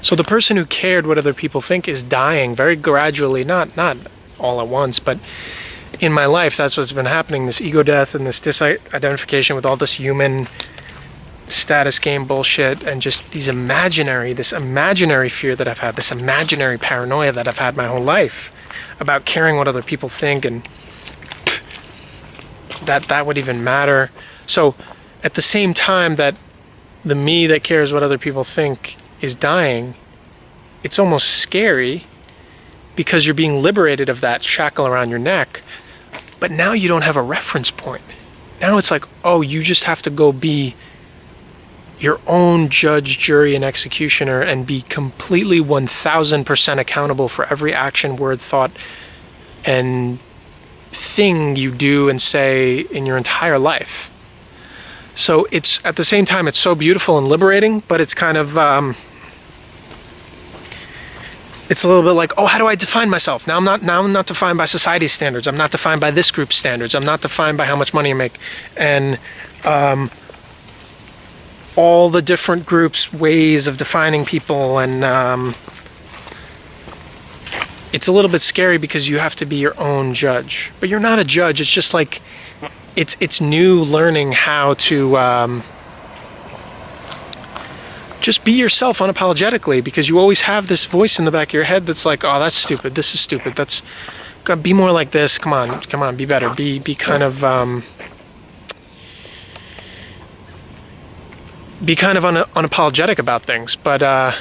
So the person who cared what other people think is dying very gradually, not all at once, but in my life, that's what's been happening, this ego death and this disidentification with all this human status game bullshit, and just this imaginary fear that I've had, this imaginary paranoia that I've had my whole life about caring what other people think, and that would even matter. So at the same time that the me that cares what other people think is dying, it's almost scary because you're being liberated of that shackle around your neck, but now you don't have a reference point. Now it's like, oh, you just have to go be your own judge, jury, and executioner and be completely 1000% accountable for every action, word, thought, and thing you do and say in your entire life. So it's, at the same time, it's so beautiful and liberating, but it's kind of, it's a little bit like, oh, how do I define myself? Now I'm not defined by society's standards. I'm not defined by this group's standards. I'm not defined by how much money I make. And all the different groups' ways of defining people, and it's a little bit scary because you have to be your own judge. But you're not a judge. It's just like, it's new learning how to just be yourself unapologetically, because you always have this voice in the back of your head that's like, oh, that's stupid, this is stupid, that's, gotta be more like this, come on, be better, be kind of unapologetic about things. But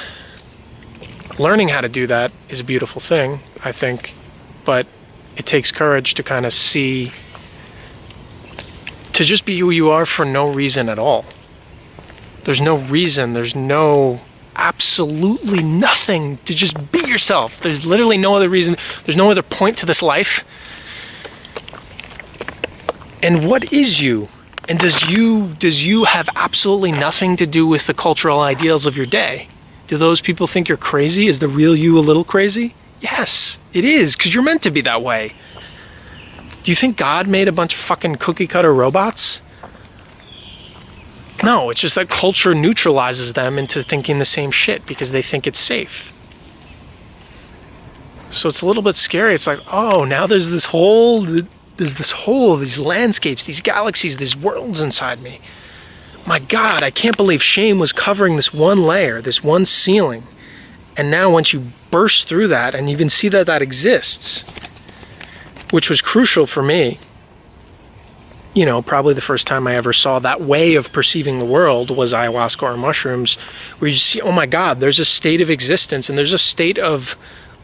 learning how to do that is a beautiful thing, I think, but it takes courage to kind of see, to just be who you are for no reason at all. There's no reason, there's absolutely nothing to just be yourself. There's literally no other reason, there's no other point to this life. And what is you? And does you have absolutely nothing to do with the cultural ideals of your day? Do those people think you're crazy? Is the real you a little crazy? Yes, it is, because you're meant to be that way. Do you think God made a bunch of fucking cookie cutter robots? No, it's just that culture neutralizes them into thinking the same shit because they think it's safe. So it's a little bit scary. It's like, oh, now there's this hole, these landscapes, these galaxies, these worlds inside me. My God, I can't believe shame was covering this one layer, this one ceiling. And now once you burst through that and even see that that exists, which was crucial for me, you know, probably the first time I ever saw that way of perceiving the world was ayahuasca or mushrooms, where you see, oh my God, there's a state of existence and there's a state of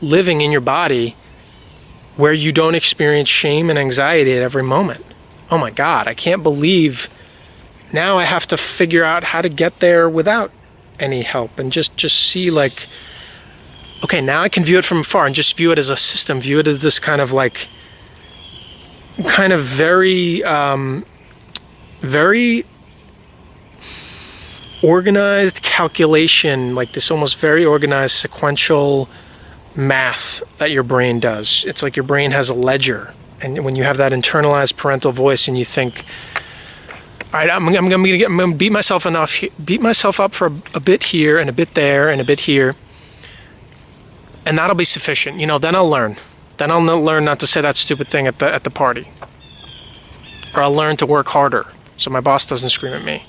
living in your body where you don't experience shame and anxiety at every moment. Oh my God, I can't believe now I have to figure out how to get there without any help, and just see like, okay, now I can view it from afar and just view it as a system, view it as this kind of like, very organized calculation, like this almost very organized sequential math that your brain does. It's like your brain has a ledger, and when you have that internalized parental voice and you think, all right, I'm gonna beat myself up for a bit here and a bit there and a bit here, and that'll be sufficient. You know, then I'll learn. Then I'll learn not to say that stupid thing at the party. Or I'll learn to work harder so my boss doesn't scream at me.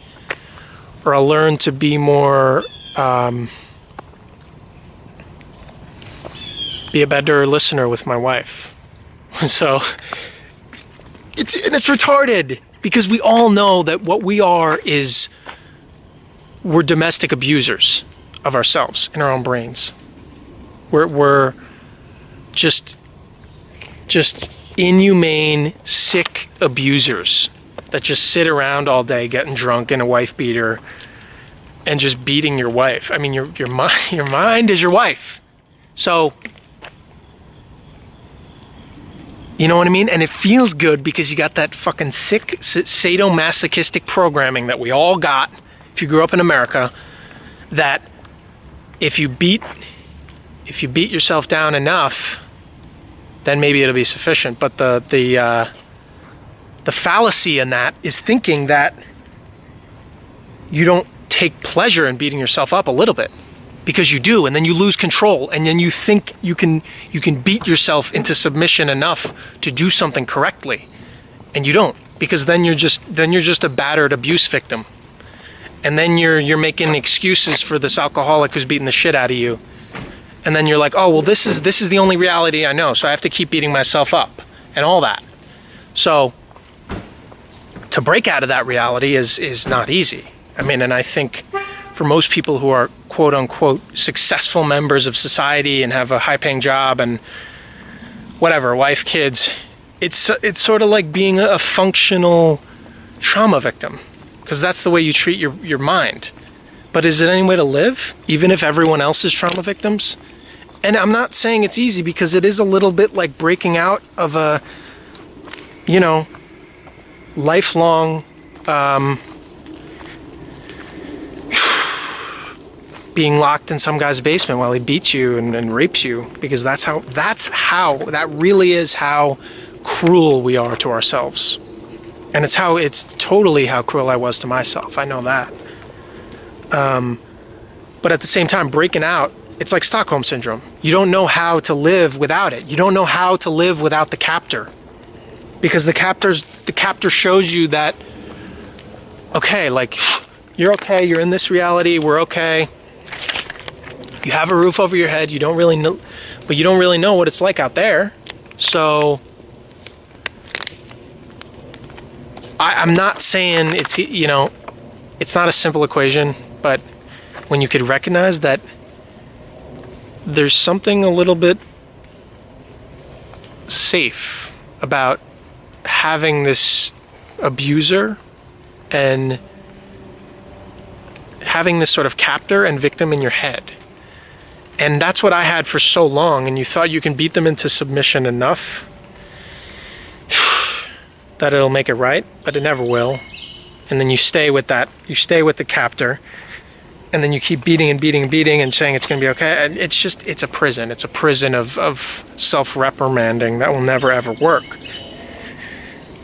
Or I'll learn to be more, be a better listener with my wife. So, it's retarded, because we all know that what we are is, we're domestic abusers of ourselves in our own brains. We're just inhumane, sick abusers that just sit around all day getting drunk in a wife beater and just beating your wife. I mean, your mind is your wife. So, you know what I mean? And it feels good because you got that fucking sick sadomasochistic programming that we all got if you grew up in America, that if you beat yourself down enough, then maybe it'll be sufficient. But the fallacy in that is thinking that you don't take pleasure in beating yourself up a little bit. because you do, and then you lose control, and then you think you can beat yourself into submission enough to do something correctly, and you don't, because then you're just a battered abuse victim, and then you're making excuses for this alcoholic who's beating the shit out of you, and then you're like, oh well, this is the only reality I know, so I have to keep beating myself up and all that. So to break out of that reality is not easy. I mean, and I think for most people who are quote unquote successful members of society and have a high paying job and whatever, wife, kids, it's sort of like being a functional trauma victim, because that's the way you treat your mind. But is it any way to live, even if everyone else is trauma victims? And I'm not saying it's easy, because it is a little bit like breaking out of a, lifelong being locked in some guy's basement while he beats you and rapes you, because that really is how cruel we are to ourselves. And it's totally how cruel I was to myself. I know that. But at the same time, breaking out, it's like Stockholm Syndrome. You don't know how to live without it. You don't know how to live without the captor. Because the captor shows you that, okay, like, you're okay, you're in this reality, we're okay. You have a roof over your head, you don't really know, but you don't really know what it's like out there. So I'm not saying it's not a simple equation, but when you could recognize that there's something a little bit safe about having this abuser and having this sort of captor and victim in your head. And that's what I had for so long, and you thought you can beat them into submission enough that it'll make it right, but it never will. And then you stay with the captor, and then you keep beating and beating and beating and saying it's going to be okay. And it's a prison. It's a prison of self-reprimanding that will never ever work.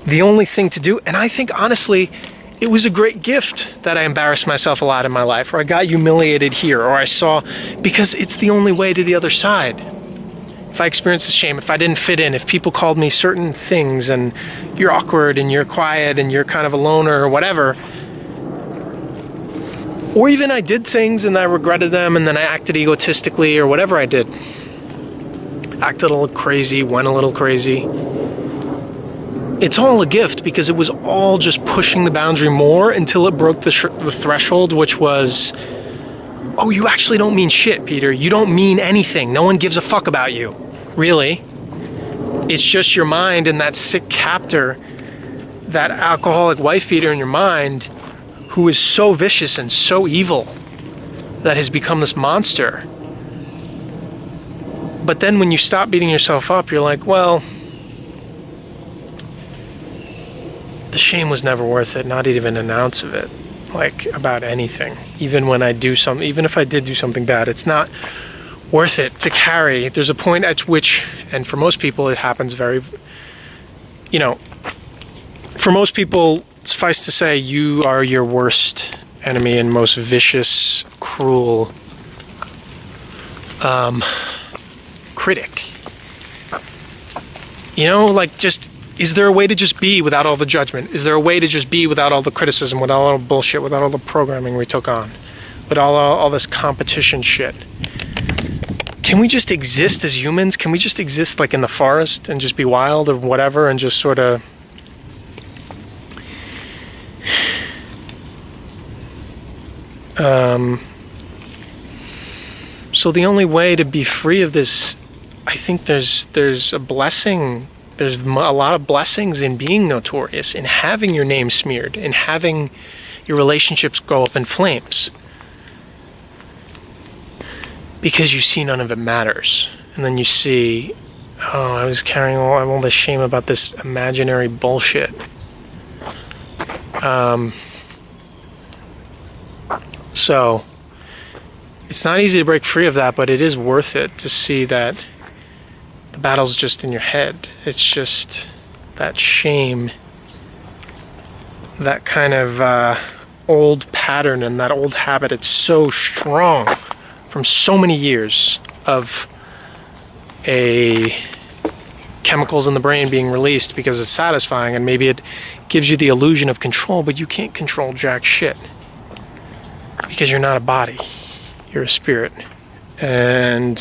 The only thing to do, and I think honestly, it was a great gift that I embarrassed myself a lot in my life, or I got humiliated here, or I saw, because it's the only way to the other side. If I experienced the shame, if I didn't fit in, if people called me certain things, and you're awkward, and you're quiet, and you're kind of a loner, or whatever, or even I did things and I regretted them, and then I acted egotistically, or whatever I did. Acted a little crazy, went a little crazy. It's all a gift, because it was all just pushing the boundary more until it broke the threshold, which was, oh, you actually don't mean shit, Peter. You don't mean anything. No one gives a fuck about you. Really. It's just your mind and that sick captor, that alcoholic wife beater in your mind, who is so vicious and so evil that has become this monster. But then when you stop beating yourself up, you're like, well, the shame was never worth it, not even an ounce of it, like about anything. Even when I do something, even if I did do something bad, it's not worth it to carry. There's a point at which, and for most people it happens very, for most people, suffice to say, you are your worst enemy and most vicious, cruel critic. Is there a way to just be without all the judgment? Is there a way to just be without all the criticism, without all the bullshit, without all the programming we took on, with all this competition shit? Can we just exist as humans? Can we just exist like in the forest and just be wild or whatever, and just sort of so the only way to be free of this, I think there's a blessing. There's a lot of blessings in being notorious, in having your name smeared, in having your relationships go up in flames. Because you see none of it matters. And then you see, oh, I was carrying all this shame about this imaginary bullshit. So, it's not easy to break free of that, but it is worth it to see that the battle's just in your head. It's just that shame, that kind of old pattern and that old habit. It's so strong from so many years of chemicals in the brain being released because it's satisfying, and maybe it gives you the illusion of control, but you can't control jack shit because you're not a body, you're a spirit. And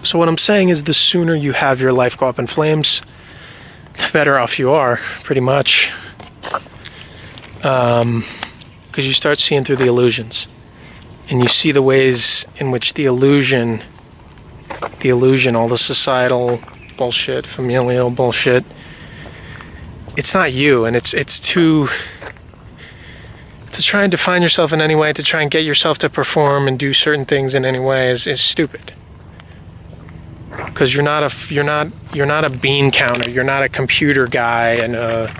so what I'm saying is, the sooner you have your life go up in flames, the better off you are, pretty much. Because you start seeing through the illusions. And you see the ways in which the illusion, all the societal bullshit, familial bullshit, it's not you. And it's to try and define yourself in any way, to try and get yourself to perform and do certain things in any way is stupid. Because you're not a bean counter, you're not a computer guy and a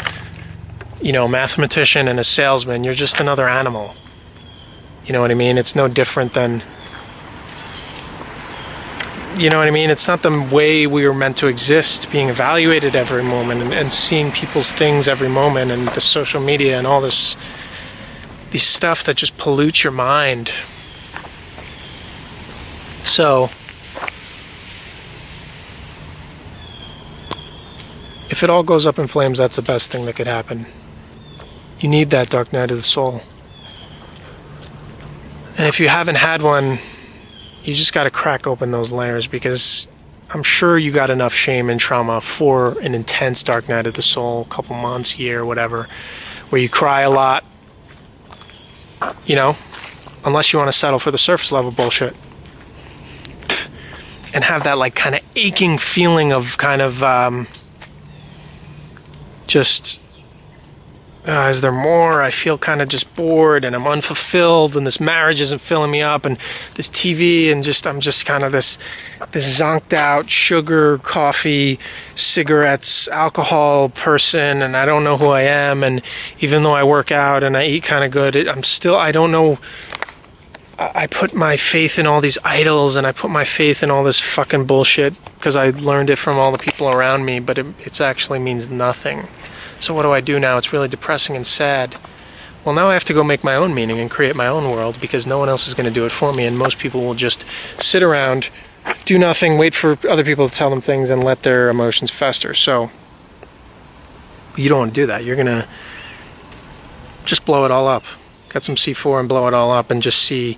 mathematician and a salesman. You're just another animal. You know what I mean? It's no different than, you know what I mean? It's not the way we were meant to exist, being evaluated every moment and seeing people's things every moment, and the social media and all these stuff that just pollutes your mind. So, if it all goes up in flames, that's the best thing that could happen. You need that dark night of the soul. And if you haven't had one, you just got to crack open those layers, because I'm sure you got enough shame and trauma for an intense dark night of the soul, a couple months, year, whatever, where you cry a lot, unless you want to settle for the surface level bullshit. And have that like kind of aching feeling of kind of is there more? I feel kind of just bored and I'm unfulfilled, and this marriage isn't filling me up, and this TV, and I'm just kind of this zonked out sugar, coffee, cigarettes, alcohol person, and I don't know who I am. And even though I work out and I eat kind of good, I don't know. I put my faith in all these idols, and I put my faith in all this fucking bullshit because I learned it from all the people around me, but it actually means nothing. So what do I do now? It's really depressing and sad. Well, now I have to go make my own meaning and create my own world, because no one else is going to do it for me, and most people will just sit around, do nothing, wait for other people to tell them things, and let their emotions fester. So you don't want to do that. You're going to just blow it all up. Get some C4 and blow it all up, and just see.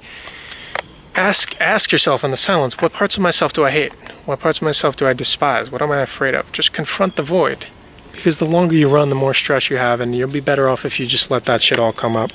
Ask yourself in the silence, what parts of myself do I hate? What parts of myself do I despise? What am I afraid of? Just confront the void. Because the longer you run, the more stress you have, and you'll be better off if you just let that shit all come up.